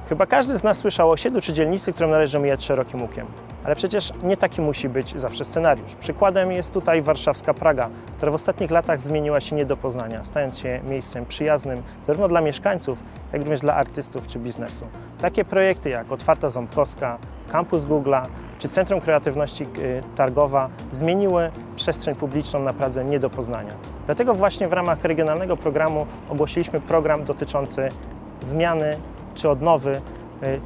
Chyba każdy z nas słyszał o osiedlu czy dzielnicy, którą należy mijać szerokim łukiem. Ale przecież nie taki musi być zawsze scenariusz. Przykładem jest tutaj warszawska Praga, która w ostatnich latach zmieniła się nie do poznania, stając się miejscem przyjaznym zarówno dla mieszkańców, jak również dla artystów czy biznesu. Takie projekty jak Otwarta Ząbkowska, Campus Google'a czy Centrum Kreatywności Targowa zmieniły przestrzeń publiczną na Pradze nie do poznania. Dlatego właśnie w ramach regionalnego programu ogłosiliśmy program dotyczący zmiany czy odnowy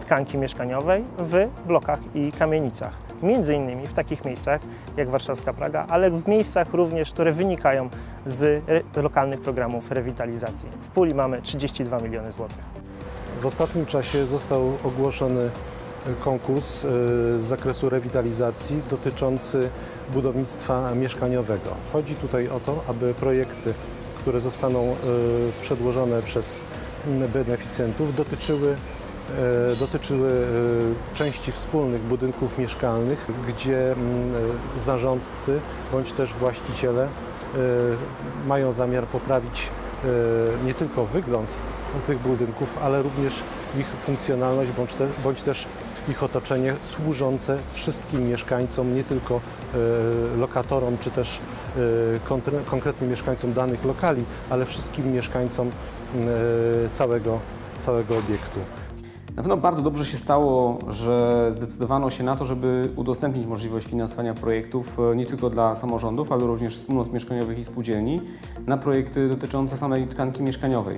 tkanki mieszkaniowej w blokach i kamienicach. Między innymi w takich miejscach jak warszawska Praga, ale w miejscach również, które wynikają z lokalnych programów rewitalizacji. W puli mamy 32 miliony złotych. W ostatnim czasie został ogłoszony konkurs z zakresu rewitalizacji dotyczący budownictwa mieszkaniowego. Chodzi tutaj o to, aby projekty, które zostaną przedłożone przez beneficjentów, dotyczyły części wspólnych budynków mieszkalnych, gdzie zarządcy bądź też właściciele mają zamiar poprawić nie tylko wygląd tych budynków, ale również ich funkcjonalność bądź też ich otoczenie służące wszystkim mieszkańcom, nie tylko lokatorom czy też konkretnym mieszkańcom danych lokali, ale wszystkim mieszkańcom całego obiektu. Na pewno bardzo dobrze się stało, że zdecydowano się na to, żeby udostępnić możliwość finansowania projektów nie tylko dla samorządów, ale również wspólnot mieszkaniowych i spółdzielni na projekty dotyczące samej tkanki mieszkaniowej.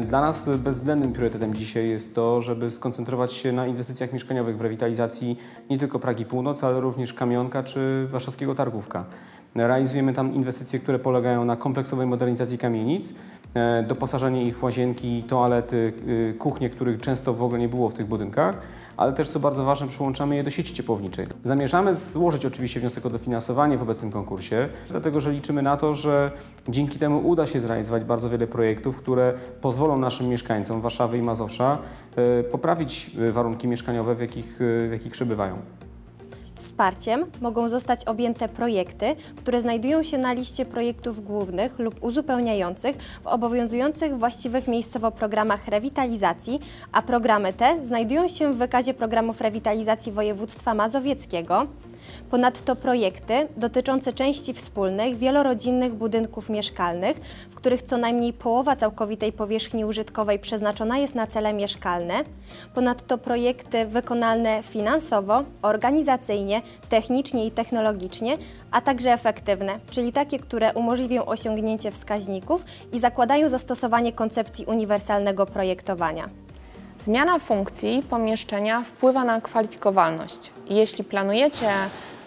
Dla nas bezwzględnym priorytetem dzisiaj jest to, żeby skoncentrować się na inwestycjach mieszkaniowych w rewitalizacji nie tylko Pragi Północ, ale również Kamionka czy warszawskiego Targówka. Realizujemy tam inwestycje, które polegają na kompleksowej modernizacji kamienic, doposażenie ich w łazienki, toalety, kuchnie, których często w ogóle nie było w tych budynkach, ale też, co bardzo ważne, przyłączamy je do sieci ciepłowniczej. Zamierzamy złożyć oczywiście wniosek o dofinansowanie w obecnym konkursie, dlatego że liczymy na to, że dzięki temu uda się zrealizować bardzo wiele projektów, które pozwolą naszym mieszkańcom Warszawy i Mazowsza poprawić warunki mieszkaniowe, w jakich przebywają. Wsparciem mogą zostać objęte projekty, które znajdują się na liście projektów głównych lub uzupełniających w obowiązujących właściwych miejscowo programach rewitalizacji, a programy te znajdują się w wykazie programów rewitalizacji województwa mazowieckiego. Ponadto projekty dotyczące części wspólnych wielorodzinnych budynków mieszkalnych, w których co najmniej połowa całkowitej powierzchni użytkowej przeznaczona jest na cele mieszkalne. Ponadto projekty wykonalne finansowo, organizacyjnie, technicznie i technologicznie, a także efektywne, czyli takie, które umożliwią osiągnięcie wskaźników i zakładają zastosowanie koncepcji uniwersalnego projektowania. Zmiana funkcji pomieszczenia wpływa na kwalifikowalność. Jeśli planujecie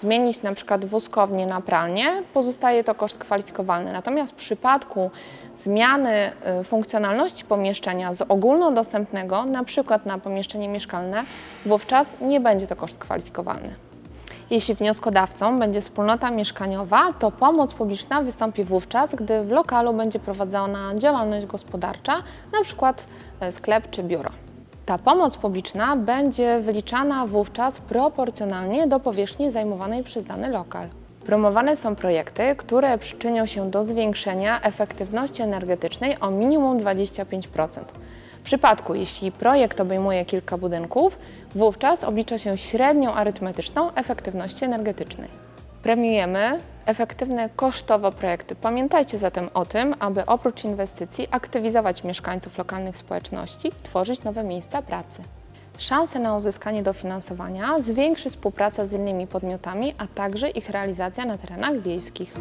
zmienić na przykład wózkownię na pralnię, pozostaje to koszt kwalifikowalny. Natomiast w przypadku zmiany funkcjonalności pomieszczenia z ogólnodostępnego na przykład na pomieszczenie mieszkalne, wówczas nie będzie to koszt kwalifikowalny. Jeśli wnioskodawcą będzie wspólnota mieszkaniowa, to pomoc publiczna wystąpi wówczas, gdy w lokalu będzie prowadzona działalność gospodarcza, na przykład sklep czy biuro. Ta pomoc publiczna będzie wyliczana wówczas proporcjonalnie do powierzchni zajmowanej przez dany lokal. Promowane są projekty, które przyczynią się do zwiększenia efektywności energetycznej o minimum 25%. W przypadku, jeśli projekt obejmuje kilka budynków, wówczas oblicza się średnią arytmetyczną efektywności energetycznej. Premiujemy efektywne kosztowo projekty. Pamiętajcie zatem o tym, aby oprócz inwestycji aktywizować mieszkańców lokalnych społeczności, tworzyć nowe miejsca pracy. Szanse na uzyskanie dofinansowania zwiększy współpraca z innymi podmiotami, a także ich realizacja na terenach wiejskich.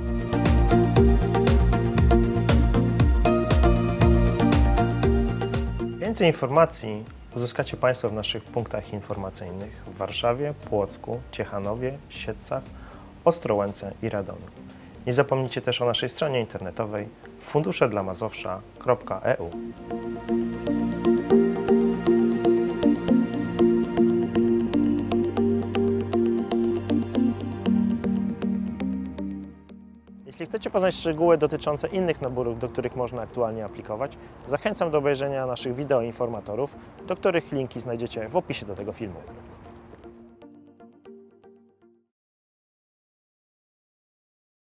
Więcej informacji uzyskacie Państwo w naszych punktach informacyjnych w Warszawie, Płocku, Ciechanowie, Siedlcach, Ostrołęce i Radomiu. Nie zapomnijcie też o naszej stronie internetowej funduszedlamazowsza.eu. Jeśli chcecie poznać szczegóły dotyczące innych naborów, do których można aktualnie aplikować, zachęcam do obejrzenia naszych wideoinformatorów, do których linki znajdziecie w opisie do tego filmu.